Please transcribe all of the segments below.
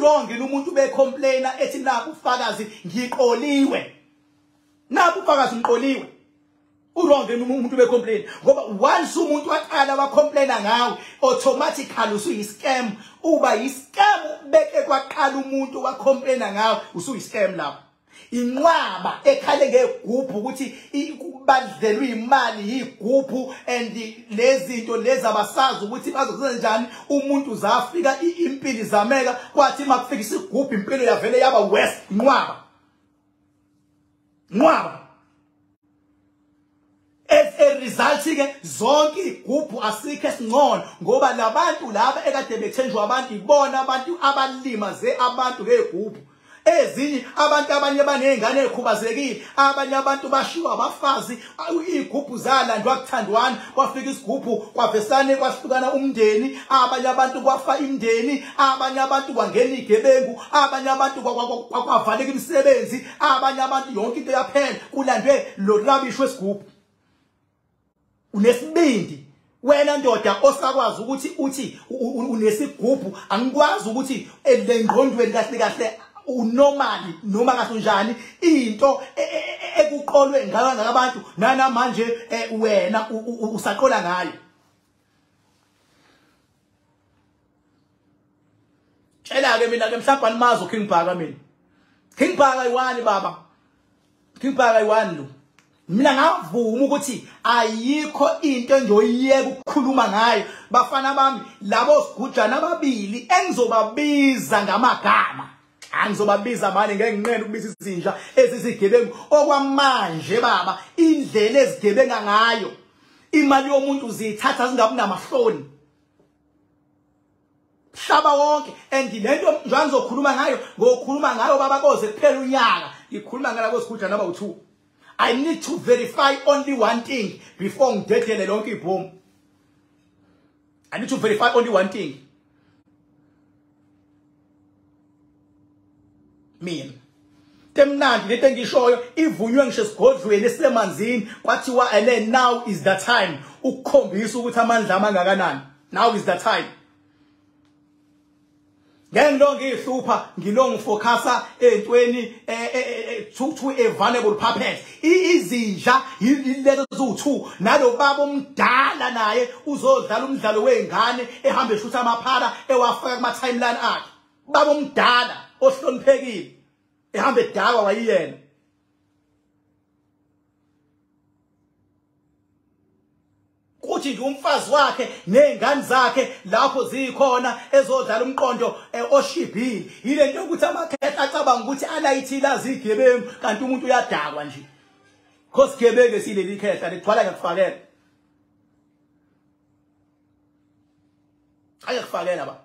urongi umuntu becomplaina ethi naku ufakazi ngiqoliwe. Naku ufakazi ngiqoliwe. Urongi umuntu becomplain ngoba once umuntu waqala wacomplaina ngawe automatically usuyiscam. Uba yiscam beke kwaqala umuntu wacomplaina ngawe usuyiscam lapho. Inqwaba ekhale ngegubhu ukuthi kubadlelwe imali yigubhu and lezinto lezi abasazi ukuthi bazokuzenza njani. Umuntu zafika impilo zameka kwathi makufika isigubhu impilo yavele yaba worse. Nqwaba as a result ke zonke igubhu asikho esingcono ngoba labantu laba ekade bethenjwa abantu ibona abantu abalimaze abantu ngegubhu. Ezinye abantu abanye banezingane ezikhubazekile, abanye abantu bashiwa abafazi, igubhu zalandwa kuthandwana, kwafika isigubhu kwavesane kwahlukana umndeni, abanye abantu kwafa imndeni, abanye abantu kwangena igebengu, abanye abantu kwavaleka imisebenzi, abanye abantu yonke into yaphela kulandwe lo rabisho wesigubhu. Unesibindi wena ndoda osakwazi ukuthi uthi unesigubhu, angikwazi ukuthi elengqondweni kahle kahle unormally noma kahlonjani into ekuqolwe ngayo ngabantu nana manje wena usaqola ngayo. Tshela ke mina ke mhlawumbe animazo King Bhaka mina. King Bhaka iwani baba. King Bhaka iwani lo. Mina ngavuma ukuthi ayikho into enjoyiyeka ukukhuluma ngayo bafana bami labo sigujana ababili engizobabiza ngamagama. Angizobabiza manje ngeke nginqene ukubiza izinja ezizigebengu okwamanje baba indlela ezigebenga ngayo imali yomuntu uzithatha zingabi namahloni hlaba wonke and lento njalo ngizokhuluma ngayo ngokhuluma ngayo baba koze kuphela unyaka ngikhuluma ngala kosigujana abawu2. I need to verify only one thing before ngidedele lonke ibhomu. I need to verify only one thing. Mina temnandi lento engishoyo ivunywe ngisho sigodlweni esemanzini kwathiwa and now is the time ukukhombisa ukuthi amandla amangakanani. Now is the time. Ngengilonge ihlupha ngilonge focusa entweni to a vulnerable puppet. Izinja ilezo zu2 nalo baba omdala naye uzodlala umdlalo wengane ehambe shutha amaphara ewafaka kuma timeline akhe. Baba omdala ohloniphekile ehambe edakwa wayiyena. Kuthi nje umfazi wakhe nezingane zakhe lapho zikhona ezodlala umqondo oshibhile. Yilento yokuthi amakhetha acabanga ukuthi alayithila zigebengu kanti umuntu uyadakwa nje. Khosi gebenge sileli khetha ligcwala ngakufakela. Ayakufakela ba.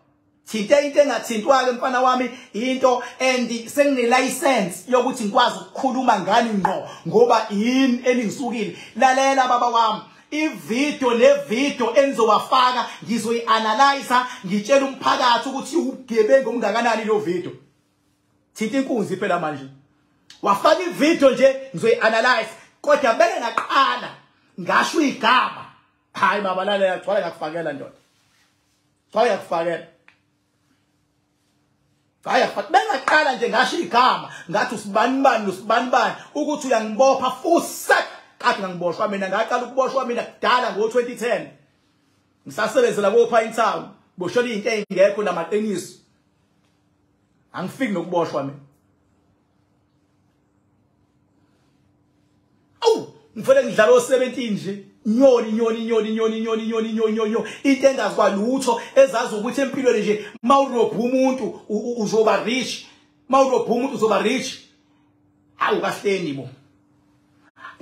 Thinta into engathintwa ke mfana wami into and sengine license yokuthi ngikwazi ukukhuluma ngani ngqo ngoba yini eningisukile. Lalela baba wami. Ivideo nevideo enzowafaka ngizoyianalyze ngitshela umphakathi ukuthi ugebengu omngakanani lo video. Thinta inkunzi phela manje. Wafaka ivideo nje ngizoyianalyze kodwa beke ngaqala ngasho igama. Hayi baba lalela gcwala ngakufakela ndoda. Gcwala ngakufakela. Haya bengaqala nje ngasho igama ngathi usibani ukuthi uyangibopha futhi kade ngiboshwa mina ngaqala ukuboshwa mina kudala ngo2010 ngisasebenzela koPine Town boshela into engekho namaqiniso angifiki nokuboshwa mina ngifele ngidlala o17 nje nyoni into engazwa lutho ezazi ukuthi empilweni nje mawurobha umuntu uzoba rich mawurobha umuntu uzoba rich awukahleni bo.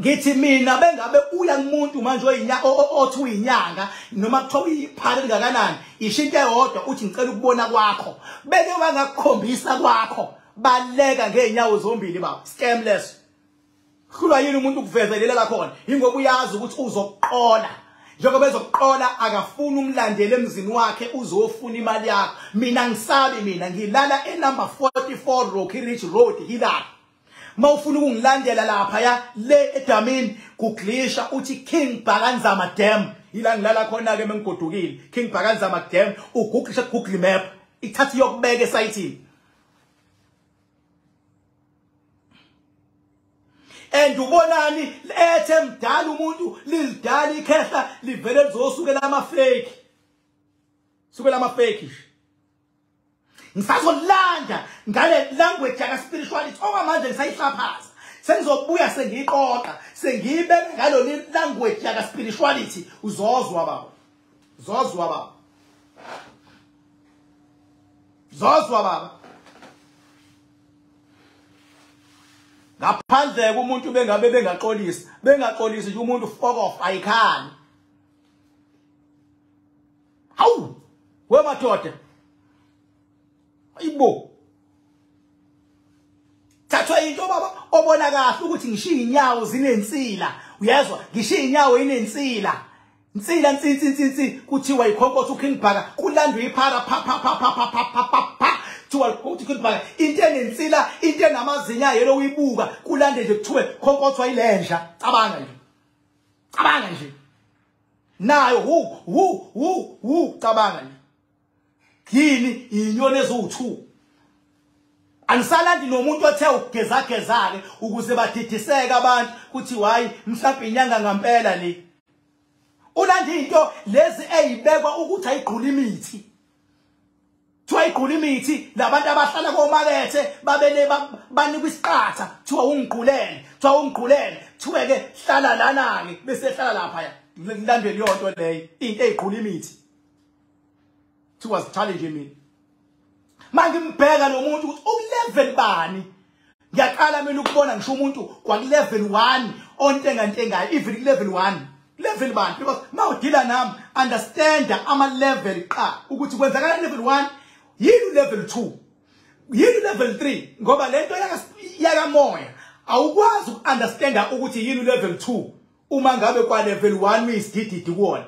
Ngithi mina bengabe uya kumuntu manje othi uyinyanga noma kuthiwa uyiphaka lingakanani ishinto eyodwa uthi ngicela ukubona kwakho beke wangakukhombisa kwakho baleka ngeenyawo zombili baba scamless. Khulwa yini umuntu ukuvezelela la khona ingoba uyazi ukuthi uzoqola njengoba ezoqola akafuni umlandele emzini wakhe uzofuna imali yakho. Mina ngisabi mina ngilala enumber 44 Rocky Ridge Road hilapha. Mawufuna ukungilandela lapha ya le edamini kuglisha uthi King Bhakanzama Dam ila ngilala khona ke mengigodukile King Bhakanzama Dam uguglisha Google Map ithatha yokubeka esayithini and ubonani ethe mdala umuntu lidala ikhehla livele lizosukela ama-fake. Sukela ama-fake. Ngisazolanda ngale language yaka spirituality okwamanje ngisayihaphaza. Sengizobuya sengiyiqoqa, sengiyibeka ngalo language yaka spirituality uzozwa baba. Uzozwa baba. Uzozwa baba. Ngaphandle kumuntu bengabe bengaxolisi nje umuntu fuck off ayikhani. Hawu we madoda ayibo thathwa into baba obona kahle ukuthi ngishiya inyawo zinensila uyezwa ngishiya inyawo inensila nsila kuthiwa ikhonkotho uKingBhaka kulandwa iphara pa kuthiwa uKingBhaka into enensila into enamazinya yelo uyibuka kulande nje kuthiwe khonkotho ilenja cabanga nje nayo cabanga nje yini inyoni ezu2 anisalandi nomuntu othe ugezagezake ukuze badidiseka abantu kuthi hayi mhlawumbe inyanga ngempela le ulandi into lezi eyibekwa ukuthi ayiqhula imithi thiwa iqhula imithi labantu abahlala komakethe babele banikwa isiqatha thiwa ungiqhulele thiwe ke hlala lana ke bese hlala lapha lilandwe leyo nto leyo into eyiqhula imithi thiwa challenge mina manje ngibheka lo muntu ukuthi ukulevel bani ngiyaqala mina ukubona ngisho umuntu kwakulevel 1 ontengantengayo even level 1 level bani because mawudila nami understand ama level qa ukuthi kwenzakala level 1 yini level 2 yini level 3 ngoba lento yaka moya awukwazi ukunderstand ukuthi yini level 2 uma ngabe kwa level 1 uyisidididi kuona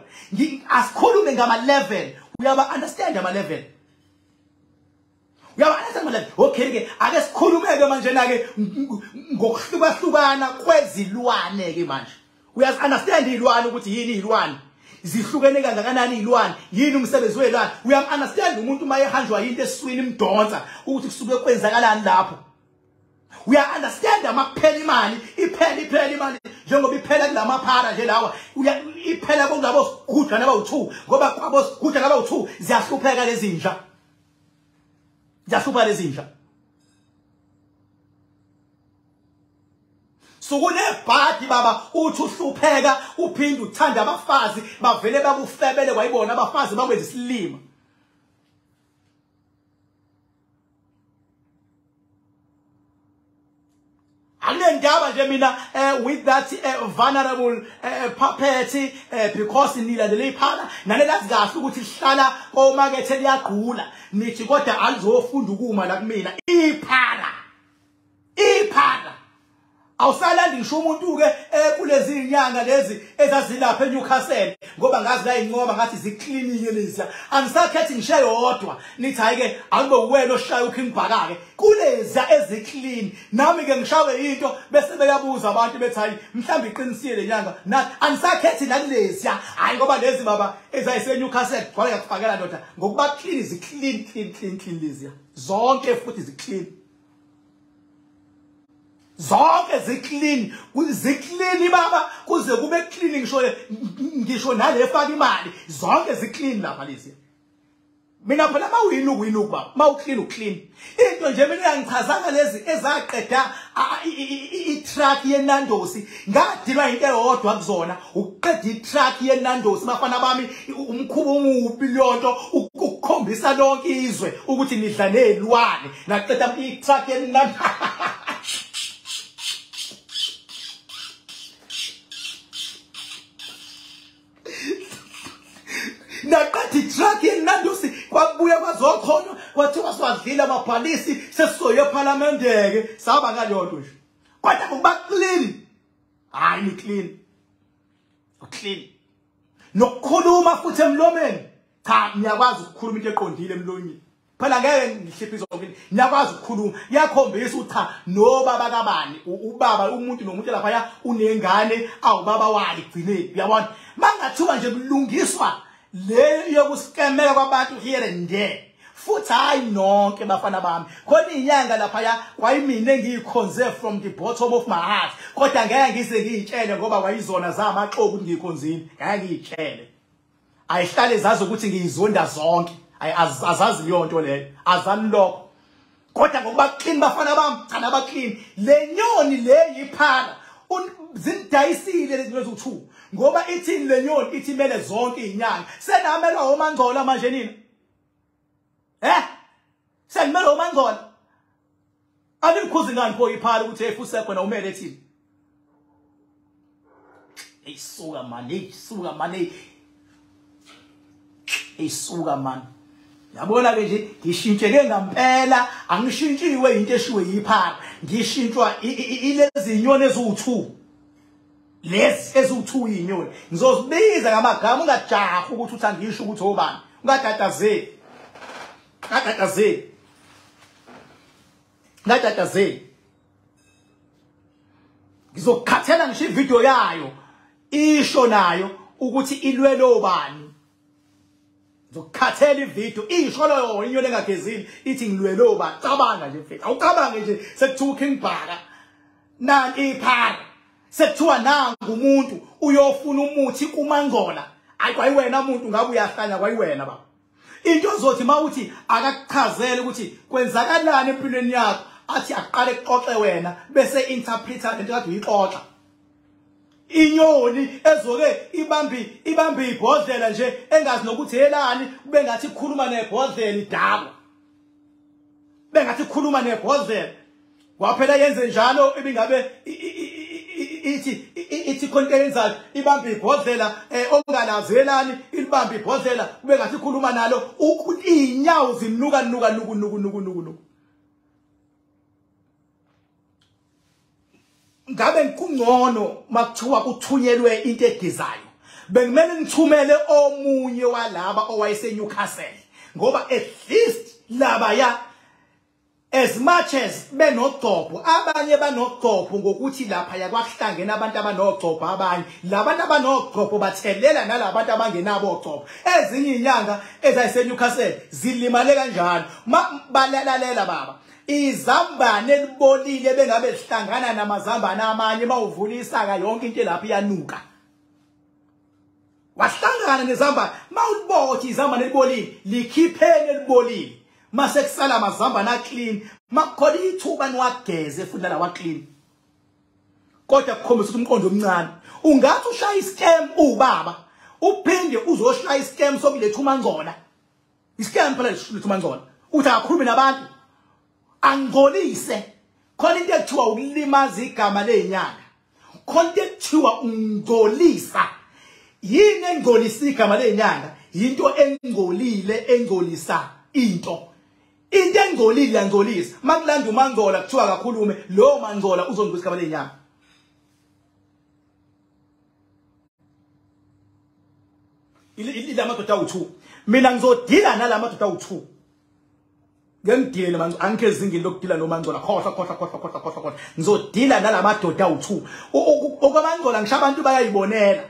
asikhulume ngama level uyaba understand ama level okay ke ake sikhulumeke manje na ke ngokuhlukahlukana kwezilwane ke manje uyazi understand ilwane ukuthi yini ilwane zihlukene kangakanani ilwane yini umsebenzi welwane uyam understand umuntu mayehanjwa into eswini imdonsa ukuthi kusuke kwenzakalani lapho uya understand amaphela imali iphela imali njengoba iphela kulamaphara nje lawa iphela kulabo sigudla naba u2 ngoba kwabo sigudla naba u2 ziyahlupheka lezinja Jasupa lezinja. Sukune bhadi baba uthi uhlupheka uphinda uthanda abafazi bavele babufebele kwayibona abafazi bakwenza isilima. Angendaba nje mina with that vulnerable puppet because nilandele iphana nalelazi kahle ukuthi lihlala komakethe liyaqhula nithi kodwa alizofunda ukuma la kumina iphana awusalandi ngisho umuntu ke kulezi inyanga lezi ezazilapha eNewcastle ngoba ngazi la inqoba ngathi zicleanike lezi anisakhethi ngishe yodwa nithi hayike akube uwena oshaya uKingBhaka ke kulezi eziclean nami ke ngishawe into bese beyabuza abantu bethi hayi mhlambi iqinisile lenyanga nathi anisakhethi nakulezi hayi ngoba lezi baba ezayiseNewcastle kwale yakufakela ndoda ngokuba clean clean lezi zonke futhi ziclean zonke ziclean baba kuze kube clean ngisho nale efaka imali zonke ziclean lapha lezi mina phela mawini ukubaba mawuclean into nje mina ngichazanga lezi ezaqeda i-truck yeNandosi ngadilwa into eyodwa kuzona uqeda i-truck yeNandosi bafana bami umkhubo umubi leyonto ukukhombisa lonke izwe ukuthi nidla nezilwane naqeda i-truck yeNandosi naqathi truck yeNandosi kwabuya kwazokhona kwathiwa swadlila amabhalisi sesisoye eParliament ke saba ngalonto nje kodwa kuba clean hayi ni clean nokukhuluma futhi emlomeni cha ngiyakwazi ukukhuluma into eqondile emlonyeni phela ngeke ngihliphize zonke ngiyakwazi ukukhuluma yakhombisa ucha nobaba kabani ubaba umuntu nomuntu lapha unengane awubaba wali gcineni uyabona mangathiwa nje kulungiswa le yokuskemeka kwabantu here and there futhi hayi nonke bafana bami khona inyanga lapha ya kwayimina engiyikhonze from the bottom of my heart kodwa ngeke ngize ngiyitshele ngoba kwayizona zamaxoku ukuthi ngiyikhonzini ngeke ngiyitshele ayihlale zazi ukuthi ngiyizonda zonke azazi leyo nto leyo azani lokho kodwa ngokuba clean bafana bami cha naba clean le nyoni le yiphara zindayisile lezi zinto eziwu2 ngoba ithini le nyoni ithi mele zonke izinyanga senamelwa omangcola manje nina senimele omangcola anikhuzi ngani pho iphara ukuthi efusekho na umele ethini isuka man yabona ke nje ngishintsheke ngampela angishintshiwe into eshiwe yiphara ngishintshwa ilezi inyoni eziwu2 lezi eziwu2 inyoni ngizozibiza ngamagama ungajaha ukuthi uthangisho ukuthi obani ungatatazeli ngizokukhathela ngisho ivideo yayo isho nayo ukuthi ilwele obani ngizokukhathela ivideo isho loyo inyoni engagezini ithi ngilwele obani cabanga nje mfethu awucabange nje sekuthiwa King Bhaka nanti iphara sekuthiwa nanga umuntu uyofuna umuthi kumangcola ayi kwayiwena umuntu ngabe uyahlanya kwayiwena baba into ozothi mawuthi akakuchazele ukuthi kwenzakalani empilweni yakho athi aqale kuxoxe wena bese interpreter into kade uyixoxa inyoni ezoke ibambe ibhodlela nje engazi nokuthi helani kube ngathi ikhuluma nebhodlela idaba bengathi ikhuluma nebhodlela kwaphela yenze njalo ibingabe ithi container ibambe ibhodlela ongalazelani ilibambe ibhodlela kube ngathi ikhuluma nalo ukuthi inyawo zinuka ngabe ngikungcono makuthiwa kuthunyelwe into egizayo bengimele ngithumele omunye walaba owayese Newcastle ngoba at least laba ya as much as benogcopho abanye banogcopho ngokuthi lapha yakwahlangena abantu abanogcopho abanye labantu abanogcopho bathelela nalabantu abangenabo ogcopho ezinye inyanga ezayise Newcastle zilimale kanjalo balalalela baba izambane elibolile bengabe lihlangana namazambane amanye mawuvula isaka yonke into lapha iyanuka wahlangana nezambane mawulibothi izambane elibolile likhipheni elibolile mase kusala amazambane aclean makukhona ithuba niwageze futhi la wa clean kodwa kukhombisa ukuthi umqondo omncane ungathi ushaya iscam ubaba uphinde uzoshaya iscam sokuletha umangcola iscam phela letha umangcola uthi akakhulumi nabantu angolise khona into ekuthiwa ukulimaza igama lezinyanga khona into ekuthiwa ungolisa yini engolisa igama lezinyanga into engolile engolisa into engolile yangolisa makulanda umangcola kuthiwa akakhulume lo mangcola uzongolisa igama lezinyanga ile amadoda awu2 mina ngizodila nalamadoda awu2 ngengidile manje angikho ezingeni lokudila nomangcola khohla ngizodila nalamadoda awu2 okwamangcola ngisho abantu bayayibonela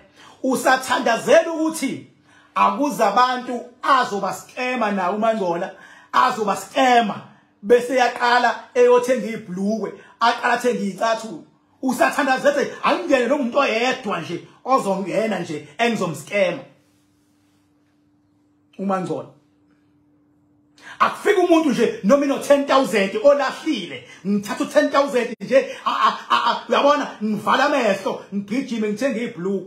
usathandazela ukuthi akuza abantu azoba scammer na umangcola azoba scammer bese yaqala eyothenga ibhlukwe aqala athenga izicathulo usathandazela angingene nomuntu oyedwa nje ozongena nje engizomscammer umangcola akufika umuntu nje noma ino 10,000 olahlile ngithatha 10,000 nje uyabona ngivala amehlo ngigijime ngithenga iblue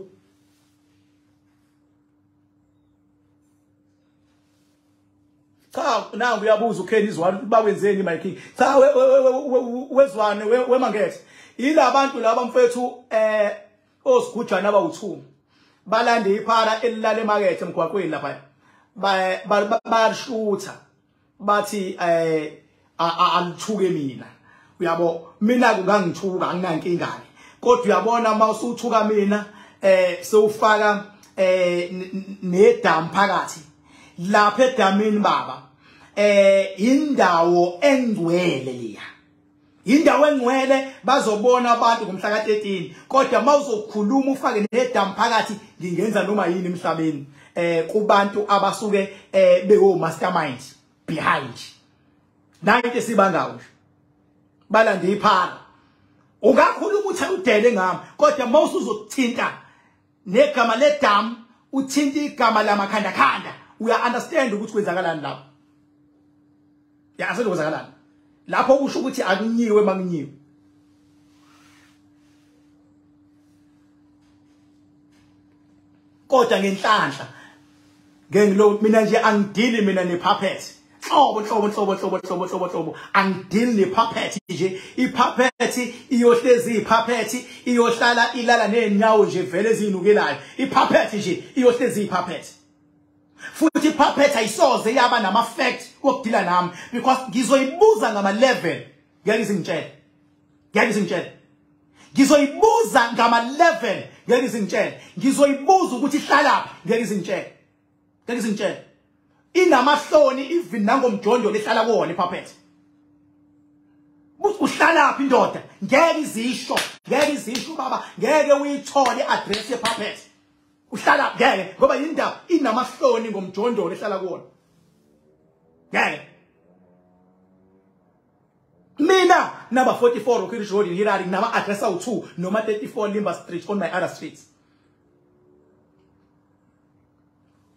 cha na uyabuza uKheni izwana bawenzeni my king cha wezwane wemangethe ilabantu laba mfethu osigujana abawu2 balande iphara elilala emakethe emgwaqweni lapha bayashutha bathi alithuke mina uyabo mina kungangithuka anginankinga kodwa uyabona mawusuthuka mina sewufaka nedam phakathi lapha edamini baba indawo engcwele leya indawo engcwele bazobona abantu ngomhla ka13 kodwa mawuzokhuluma ufake nedam phakathi ngingenza noma yini emhlabeni kubantu abasuke bewo mastermind behind. Nanti sibangawo. Balande iphara. Ungakhuluma uthi udele ngami, kodwa mawusu uzothinta negama ledam, uthinta igama lamakhanda khanda. Uya understand ukuthi kwenzakalani lapho. Ya asele kwenzakalani. Lapho kusho ukuthi akunyiwe manginyiwe. Kodwa ngenhlanhla ngengilo mina nje angidili mina nepuppet. Hlobo angidili nepuppet nje. Ipuppet iyohlezi ipuppet iyohlala ilala nenyawo nje vele ezinukelayo. Ipuppet nje iyohlezi ipuppet. Futhi ipuppet ayisoze yaba nama fact okudila nami because ngizoyibuza ngama level. Ngeke izingitshele. Ngizoyibuza ngama level. Ngeke izingitshele. Ngizoyibuza ukuthi ihlalaphi. Ngeke izingitshele. Inamahloni even nangomjondo lehlala kuwona ipuppet. Uhlalaphi indoda? Ngeke izisho baba. Ngeke uyithole address yepuppet. Uhlala ngeke ngoba yindawo inamahloni ngomjondo lehlala kuwona. Ngeke. Mina number 44 Rockeridge Road in Hirari nama address awu2 noma 34 Limber Street on my other streets.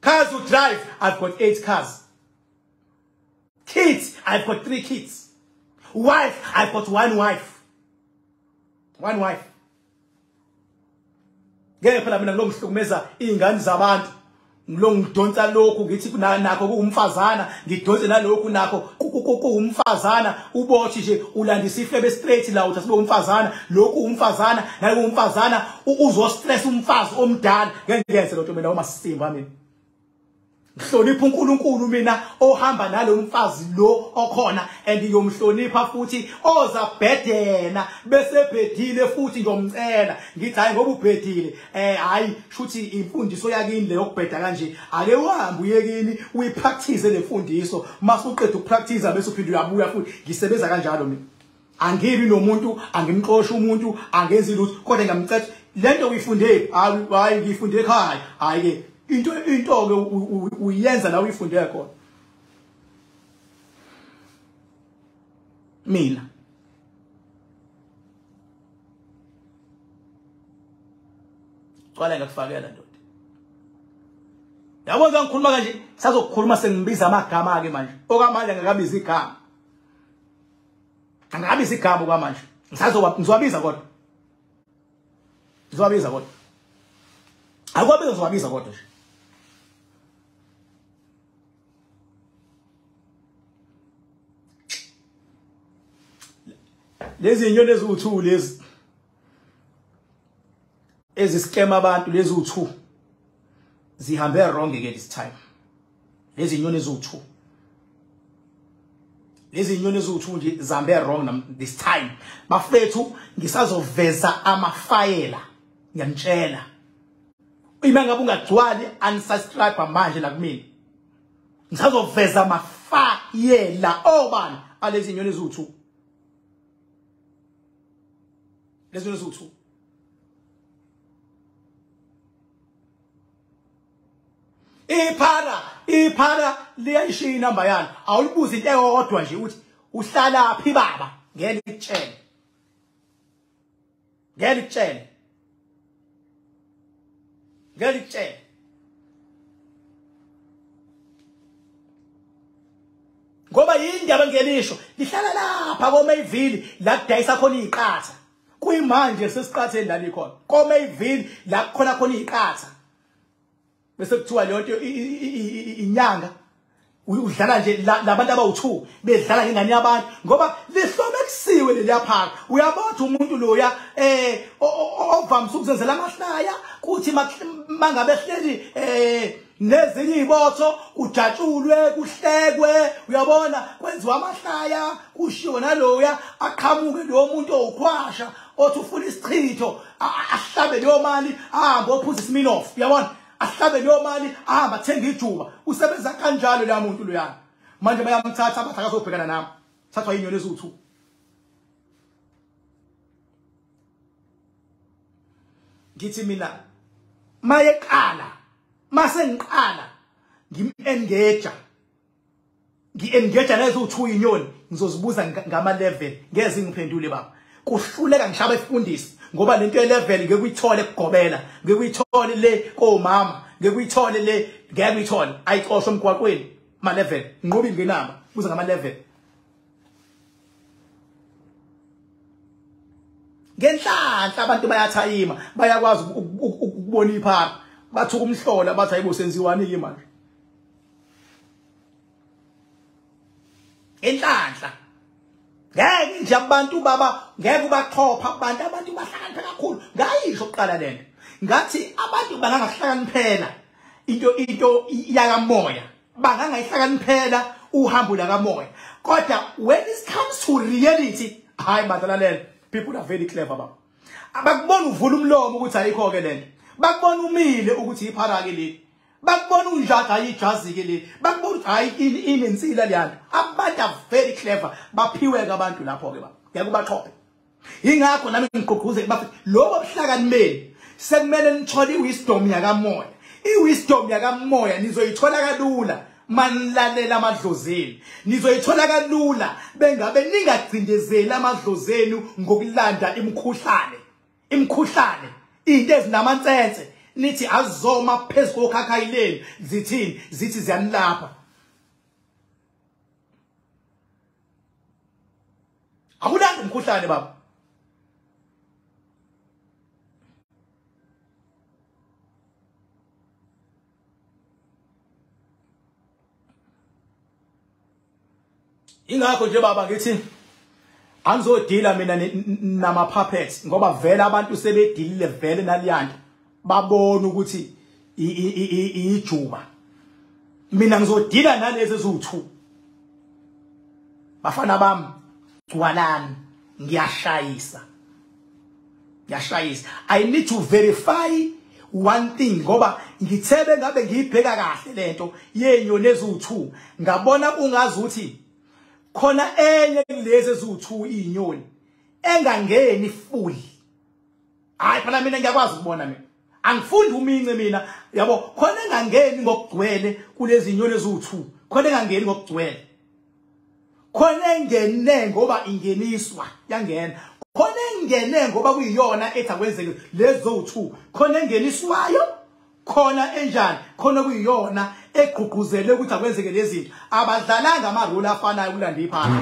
Cars to drive, I've got 8 cars. Kids, I've got 3 kids. Wife, I've got 1 wife. 1 wife. Ngeke phela mina ngilongihlukumeza izingane zabantu. Ngilongidonsa lokhu ngithi nakho kuumfazana, ngidonse nalokhu nakho kuumfazana, ubothi nje ulandisa ifebe straight la uthi asibe umfazana, lokhu umfazana, nalo umfazana uzo stress umfazi omdala. Ngeke ngiyenze lonto mina uma sisimba mina. Ngihlonipha uNkulunkulu mina ohamba nalo umfazi lo okhona and ngiyomhlonipha futhi ozabhedena bese bhedile futhi ngiyomcela ngithi hayi ngoba ubhedile hayi shuthi imfundiso yakini le yokubheda kanje ake uhambe uyekini uyipractice le mfundiso mase uqeda ukupractice bese uphinde uyabuya futhi ngisebenza kanjalo mina angibi nomuntu angimxoshi umuntu angenzi lutho kodwa ngiyamcela lento uyifunde hayi ngifunde ekhaya hayi ke into ke uyenza la uyifundele khona mina qala ngakufakela ndoda yabona ngikhuluma kanje sazokukhuluma sengibiza amagama ke manje okamanje ngakabiza igama angakabiza igama okamanje ngizowabiza kodwa akwabe ngizowabiza kodwa nje lezi inyoni eziwu2 lezi scam abantu lezi u2 zihambe wrong ke this time. Lezi inyoni eziwu2 nje zihambe wrong this time. Bafethu ngisazoveza amafayela ngiyamtshela ima ngabe ungagcwali unsubscribe manje la kumina ngisazoveza amafayela obani alezi inyoni eziwu2 lezi inyoni eziwu2 iphara liyayishiya inamba yani awulibuza into eyodwa nje uthi uhlala phi baba ngeke ngikutshele ngoba yindaba ngelisho lihlala lapha koMayville la kudayisa khona iziqatha kuyimanje sesiqatheni la likhona koMayville la khona iziqatha bese kuthiwa leyo inyanga udlala nje labantu abawu2 bedlala ngengane yabantu ngoba lihlomekisiwe leliyaphaka uyabathi umuntu loya ovamisa ukuzenzela amahlaya kuthi mangabe ehleli nezinye izibotho kujatshulwe kuhlekwe uyabona kwenziwa amahlaya kushiwo naloya aqhamuke lo muntu okhwasha othi ufuna isichitho ahlabe leyo mali ahamba ophuza iSmirnoff uyabona ahlabe leyo mali ahamba thenga ijuba usebenza kanjalo la muntu loyana manje bayamthatha abathi akazobhekana nami thathwa inyoni eziwu2 ngithi mina mase ngiqala ngim-engage ngi-engage nezo-2 inyoni ngizozibuza ngama-level ngeze ngiphendule baba kuhluleka ngishaba ifundisi ngoba lento ye-level ngeke uyithole kugobela ngeke uyithole le komama ngeke uyithole le ngeke uyithole ayixoshwe emgwaqweni ma-level nqoba ingenamba buza ngama-level ngenhlanhla abantu bayathayima bayakwazi ukubona iphara bathuka umhlola bathi hayibo senziwani ke manje enhlanhla ngeke nje abantu baba ngeke ubaqhopha abantu bahlakaniphe kakhulu ngayisho oqala lento ngathi abantu bangangahlakaniphela into yakamoya bangangayihlakaniphela uhambo lakamoya kodwa when it comes to reality hayi badlalela people are very clever baba abakubona uvula umlomo ukuthi ayikho ke lento bakubona umile ukuthi iphara ke le bakubona unjaka ayijazi ke le bakubona ukuthi hayi inensila leyana abantu are very clever baphiwe abantu lapho ke baba ngeke ubaqhophe ingakho nami ngigqugquze bathi lobo buhlakanimeli sekumele nithole iwisdom yakamoya iwisdom yakamoya nizoyithola kalula manilalela amadlozeni nizoyithola kalula bengabe ningacindezeli amadlozeni ngokulanda imkhuhlane into ezinamantsense nithi azoma phezulu kokhakhayileni zithini zithi ziyanilapha awulanda umkhuhlane baba ingakho nje baba ngithi angizodila mina nama puppets ngoba vele abantu sebedilile vele naliyanto babona ukuthi ijuba mina ngizodila nalezi eziwu2 bafana bami gcwalani ngiyashayisa I need to verify one thing ngoba ngithebe ngabe ngiyibheka kahle lento yenyoni eziwu2 ngabona ungazi ukuthi khona enye kulezi eziwu2 inyoni engangeni full hayi phela mina ngiyakwazi ukubona mina angifundi umince mina yabo khona engangeni ngokugcwele kulezi inyoni eziwu2 khona engangeni ngokugcwele khona engene ngoba ingeniswa yangena khona engene ngoba kuyiyona ethi akwenzeke lezo u2 khona engeniswayo khona enjani khona kuyiyona egqugquzele ukuthi akwenzeke lezi zinto abadlalanga amarole afanayo kulanda iphana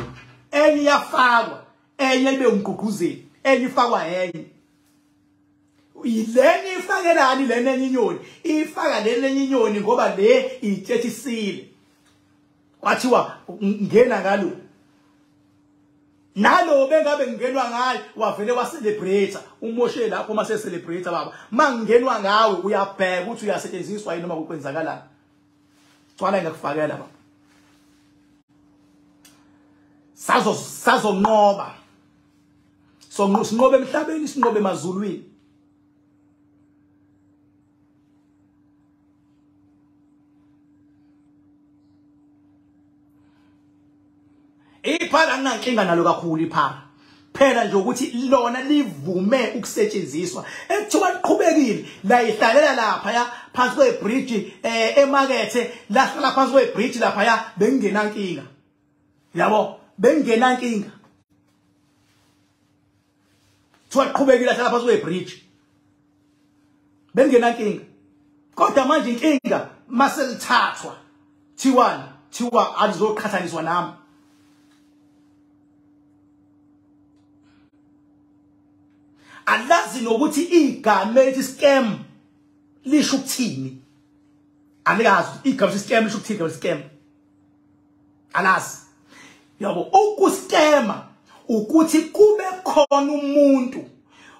enye yafakwa enye libe umgqugquzeli enye ifakwa enye ileni ifakelani lena enye inyoni ifaka lena enye inyoni ngoba le ithethisile kwathiwa ngena ngalo nalo bengabe ngingenwa ngayo wavele wa-celebrate umoshe lapho mase celebrate baba mangingenwa ngawe uyabheka ukuthi uyasetshenziswa yini noma ukwenzakalani cwala ngakufakela baba sazonqoba sinqobe emhlabeni sinqobe emazulwini iphara nginankinga nalo kakhulu iphara phela nje ukuthi lona livume ukusetshenziswa ekuthiwa liqhubekile la ihlalela lapha ya phansi kwebridge emakethe lahlala phansi kwebridge lapha ya bengingenankinga yabo bengingenankinga thiwa liqhubekile lahlala phansi kwebridge bengingenankinga kodwa manje inkinga maselithathwa thiwa alizoqhathaniswa nami alazi nokuthi igama elithi scam lisho ukuthini alikazi igama scam lisho ukuthini scam alazi yabo ukuscama ukuthi kube khona umuntu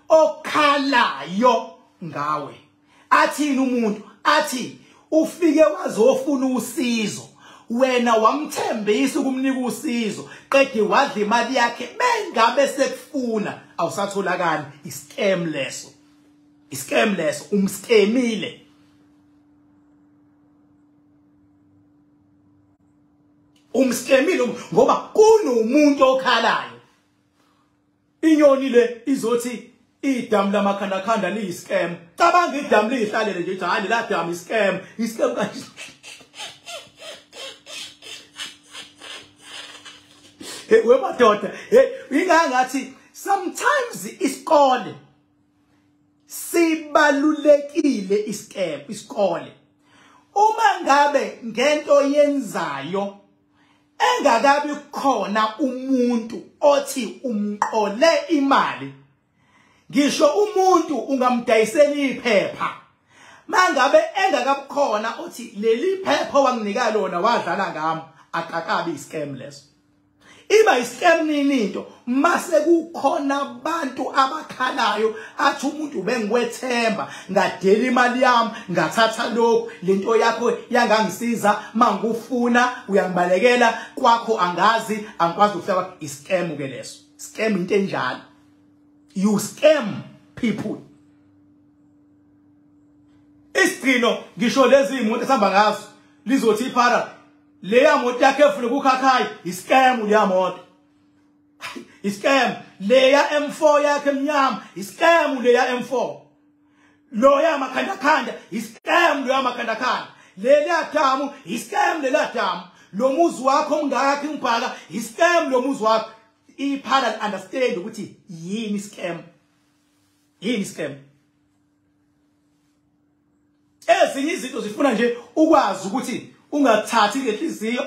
okhalayo ngawe athini umuntu athi ufike wazofuna usizo wena wamthembisa ukumnika usizo qede wadla imali yakhe bengabe sekufuna awusatholakala iscam leso umskemile ngoba kunomuntu okhalayo inyoni le izothi idamu lamakhanda liyiscam cabanga idamu lihlalele nje hayi la damu iscam kanje wemadoda ingangathi sometimes isikole sibalulekile isikole uma ngabe ngento yenzayo engakabi khona umuntu othi umqole imali ngisho umuntu ungamdayisela iphepha mangabe engakabi khona othi leli phepha wanginika lona wadlala ngami akakabi iscam leso iba iscam nini into mase kukhona abantu abakhalayo athi umuntu bengikwethemba ngadela imali yami ngathatha lokho lento yakho yangangisiza mangufuna uyangibalekela kwakho angazi angikwazi ukufika iscam ke leso scam into enjalo you scam people isigcino ngisho lezi imoto esihamba ngazo lizothi iphara leya moto yakhe efuna ukukhakhaya iscam leya moto iscam leya M4 yakhe emnyama iscam leya M4 loya makhanda khanda iscam loya makhanda khanda leya damu iscam leya damu lo muzi wakho ungakho ngibhaka iscam lo muzi wakho iphara understand ukuthi yini scam ezinye izinto zifuna nje ukwazi ukuthi ungathathi ngenhliziyo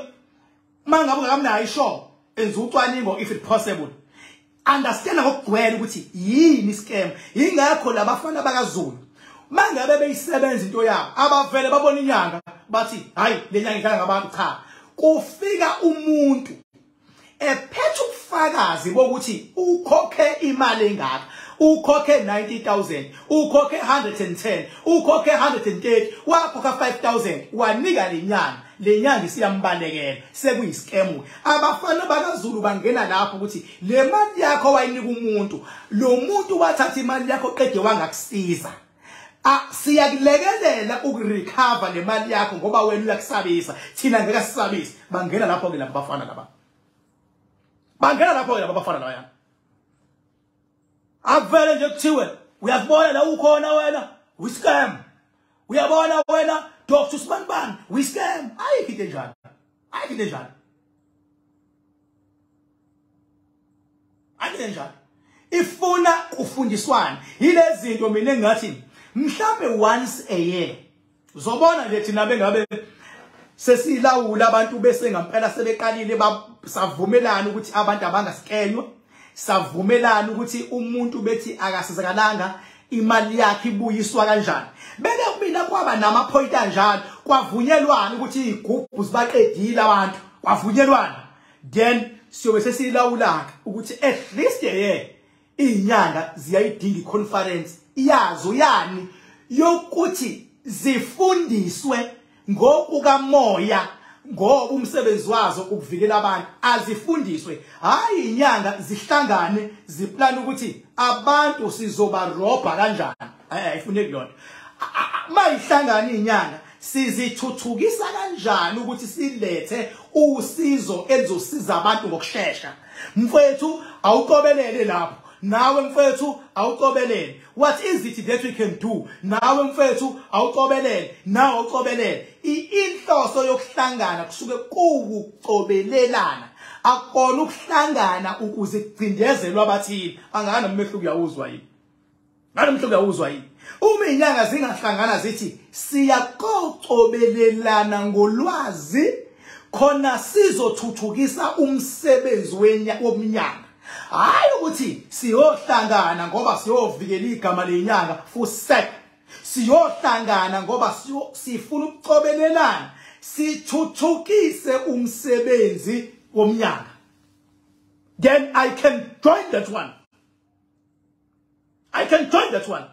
mangabe ungakamnayo isho enza ucwaningo if it possible understand ngokugcwele ukuthi yini scam ingakho labafana bakaZulu mangabe beyisebenza into yabo abavele babona inyanga bathi hayi lenyanga idlala ngabantu cha kufika umuntu ephethe ubufakazi bokuthi ukhokhe imali engaka ukhokhe 90,000 ukhokhe 110 ukhokhe 130 wakhokha 5,000 wanika lenyanga isiyambalekela sekuyiscam abafana bakaZulu bangena lapho ukuthi le mali yakho wayinika umuntu lo muntu wathatha imali yakho qede wangakusiza siyakulekelela ukurecover le mali yakho ngoba wena uyakusabisa thina ngeke sisabise bangena lapho ke laba bafana laba bangena lapho ke laba bafana la yana avele nje kuthiwe uyabona la ukhona wena wiscam uyabona wena Dr. Sbanban wiscam ayikho njalo ifuna kufundiswana yilezi zinto mina engathi mhlambe once a year uzobona nje thina bengabe sesilawula abantu bese ngempela sebeqalile savumelana ukuthi abantu abangasikenywa savumelana ukuthi umuntu bethi akasizakalanga imali yakhe ibuyiswa kanjani beke kumina kwaba nama point kanjalo kwavunyelwana ukuthi igubhu zibaqedile abantu kwavunyelwana then siyobe sesilawulaka ukuthi at least inyanga ziyayidinga iconference iyazo yani yokuthi zifundiswe ngokukamoya ngoba umsebenzi wazo ukuvikela abantu azifundiswe hayi inyanga zihlangane ziplan ukuthi abantu sizobarobha kanjani ayifuneki yona mayihlangana inyanga sizithuthukisa kanjani ukuthi silethe usizo elizosiza abantu ngokusheshsha mfethu awuqobelele lapho nawe mfethu awuqobelele what is it that we can do nawe mfethu awuqobelele nawe awuqobelele inhloso yokuhlangana kusuke kuwuqobelelana akona ukuhlangana ukuze kucindezelwe abathile angana nomehluko uyawuzwa yini ngalo umehluko uyawuzwa yini uma inyanga zingahlangana zithi siyaqobelelana ngolwazi khona sizothuthukisa umsebenzi womnyanga hayi ukuthi siyohlangana ngoba siyovikela igama lenyanga fusek siyohlangana ngoba sifuna ukuqobelelana sithuthukise umsebenzi womnyanga then I can join that one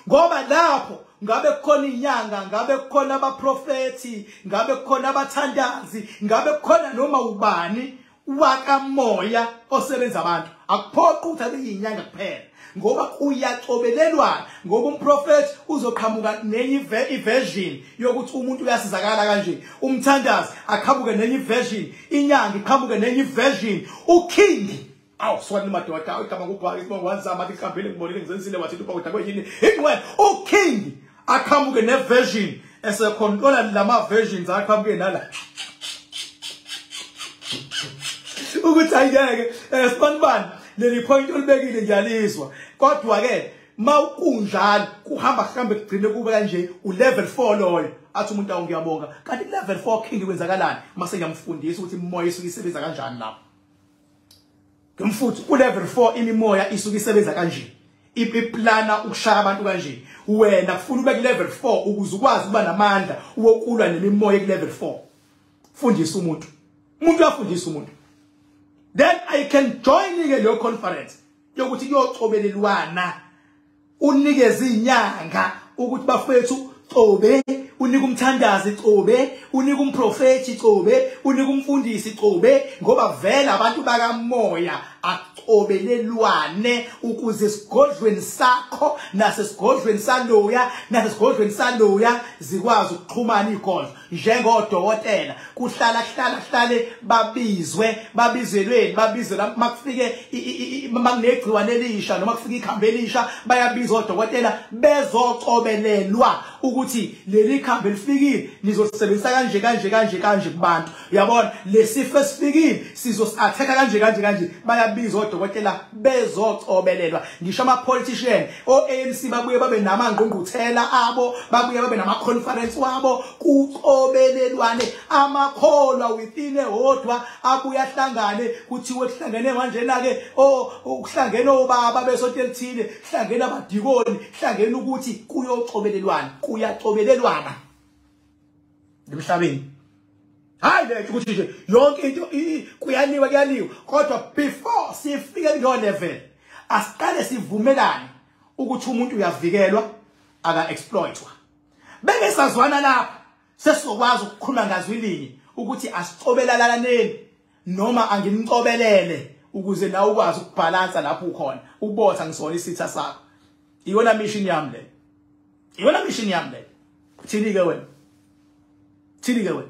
ngoba lapho ngabe khona inyanga ngabe khona abaprofeti ngabe khona abathandazi ngabe khona noma ubani wakamoya osebenza abantu akuphoqa ukuthi abe inyanga kuphela ngoba kuyaqobelelwana ngoba umprofeti uzoqhamuka nenye iversion yokuthi umuntu uyasizakala kanje umthandazi aqhamuke nenye iversion inyanga iqhamuke nenye iversion uking awu swani madoda igama kubhaka isibongo wanzama likhambile ngibonile ngizenzile wathi ubaba kuyini ingwe uking aqhamuke neversion esecontrola lama versions aqhamuke nala ukuthi ayike sibanibani leli point olibekile ngiyalizwa kodwa ke mawukunjalo kuhamba kugcine kube kanje u-level 4 loyo athi umuntu awu ngiyabonga kanti level 4 king kwenzakalani mase ngiyamfundisa ukuthi imoya isuke isebenza kanjani lapho ngimfuthi ku-level 4 imimoya isuke isebenza kanje iplana ukushaya abantu kanje wena kufuna ube ku-level 4 ukuze ukwazi ukuba namandla wokulwa nemimoya ku-level 4 fundisa umuntu uyafundisa umuntu then I can join ke leyo conference yokuthi kuyocobelelwana unikeze inyanga ukuthi bafethu cobe unika umthandazi cobe unika umprofeti cobe unika umfundisi cobe ngoba vele abantu bakamoya acobelelwane ukuze sigodlweni sakho nasesigodlweni saloya zikwazi ukuxhumana igodlo njengodokotela kuhlale babizelweni babizela makufike makunegciwane elisha noma kufika ikhambe elisha bayabizwa odokotela bezocobelelwa ukuthi leli khambe lifikile nizosebenzisa kanje kubantu uyabona lesifo esifikile sizosatheka kanje bayabizwa odokotela bezocobelelwa ngisho ama politician ANC babuye babe namangqungquthela abo babuye babe nama conference wabo kucobelelwane amakholwa within ehodwa abuye ahlangane kuthiwe kuhlangene kanjena ke ukuhlangene obaba besonto elithile kuhlangene abadikoni kuhlangene ukuthi kuyacobelelwana emhlabeni hayi lethu ukuthi nje yonke into kuyaniwa kodwa before sifike kulo level asiqale sivumelane ukuthi umuntu uyavikelwa aka exploitwa beke sazwana lapha sesizokwazi ukukhuluma ngazwilinye ukuthi asicobelalaneni noma angimcobelele ukuze nawe ukwazi ukubhalansa lapho ukhona ubotha ngisona isitha sakho iyona mission yami le thini ke wena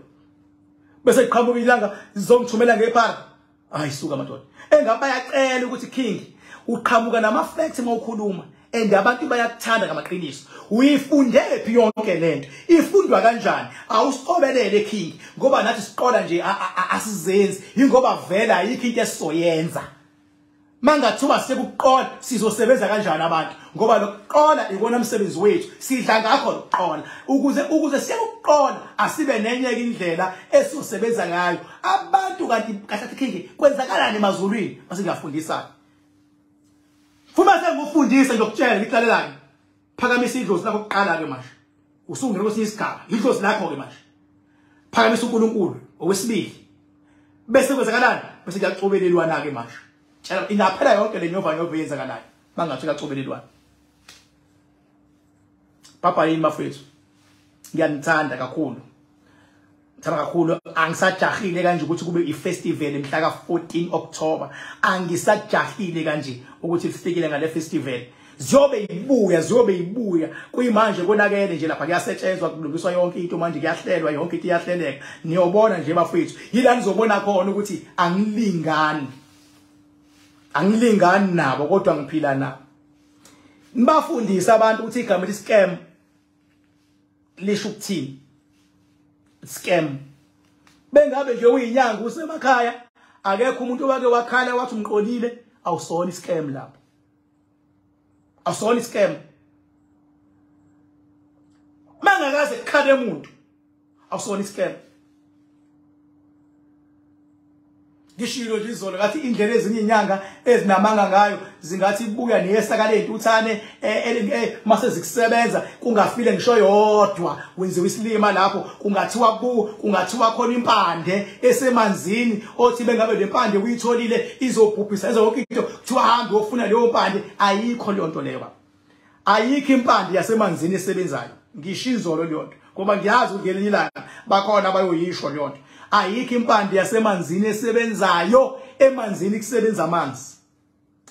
bese iqhamuka ilanga zizongithumela ngephara ayisuka madoda engabe bayacela ukuthi king uqhamuka nama facts mawukhuluma and abantu bayakuthanda ngamaqiniso uyifunde phi yonke lento ifundwa kanjani awusicobelele king ngoba nathi siqola nje asizenzi ingoba vela ayikho into esizoyenza mangathuba sekuqola sizosebenza kanjani abantu ngoba lokuqola ikona umsebenzi wethu sidla ngakho lokuqola ukuze siyakuqola asibe nenye indlela esizosebenza ngayo abantu kanti kahle king kwenzakalani emazulwini masingafundisana Fuma sengufundisa ngokutshela ngixelelani phakamisa idlozi lakho kuqala ke manje usungena kwesinye isigaba idlozi lakho ke manje phakamisa uNkulunkulu owesibili bese kwenzakalani bese kuyacobelelwana ke manje tshela inaphela yonke le nyova yenzakalayo bangathi kuyacobelelwana papa yini mafethu ngiyanithanda kakhulu angisajahile kanje ukuthi kube ifestival emhla ka 14 October angisajahile kanje ukuthi lifikile ngale festival ziyobe ibuya kuyimanje konakele nje lapha kuyasetshenzwa kulungiswa yonke into manje kuyahlelwa yonke into iyahleleka niyobona nje bafethu yila nizobona khona ukuthi angilingani nabo kodwa ngiphila nabo ngibafundisa abantu ukuthi igama li scam lisho ukuthini scam bengabe nje uyinyanga usemakhaya akekho umuntu owake wakhala wathi umqolile awusona iscam lapho awusona iscam mangakaze kukhale umuntu awusona iscam ngishilo nje izolo ngathi indlela ezinye inyanga ezinamanga ngayo zingathi ibuya neyesakale intuthane mase zikusebenza kungafile ngisho yodwa wenziwe isilima lapho kungathiwa khona impande esemanzini othi bengabe lempande uyitholile izobhubhisa yonke into kuthiwa hambe ofuna leyo mpande ayikho leyo nto leyo ayikho impande yasemanzini esebenzayo ngishizolo leyo nto ngoba ngiyazi ungelinye ilanga bakhona bayoyisho leyo nto ayikho impande yasemanzini esebenzayo emanzini kusebenza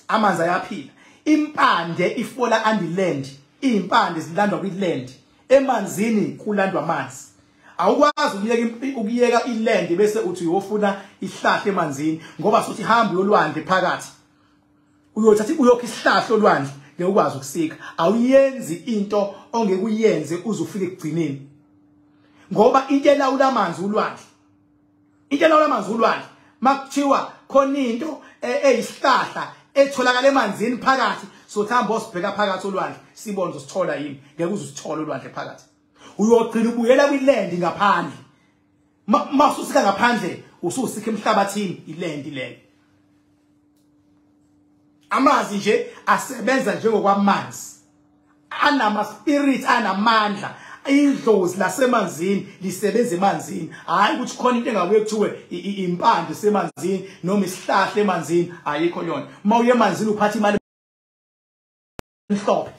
amanzi ayaphila impande ifola land impande zilandwa kwiland emanzini kulandwa amanzi awukwazi ukuyeka iland bese uthi uyofuna ihlahla emanzini ngoba sothi hamba yolwandle phakathi uyothatha uyokha isihlahla olwandle ngekwazi ukusika awuyenzi into ongekuyenze uze ufike ekugcineni ngoba into elawula amanzi ulwandle makuthiwa khona into eyisihlahla etholakala emanzini phakathi sothamba osibheka phakathi olwandle sibone usithola yini ngeke uzusithola olwandle phakathi uyogcina ubuyela kwiland ngaphandle masusika ngaphandle ususikha emhlabathini iland leyo amazi nje asebenza njengokwamanzi anama spirit anamandla idlozi lasemanzini lisebenza emanzini hayi ukuthi khona into engabuye kuthiwe impande semanzini noma isihlahla emanzini ayikho yona mawuye emanzini uphatha imali mhlophe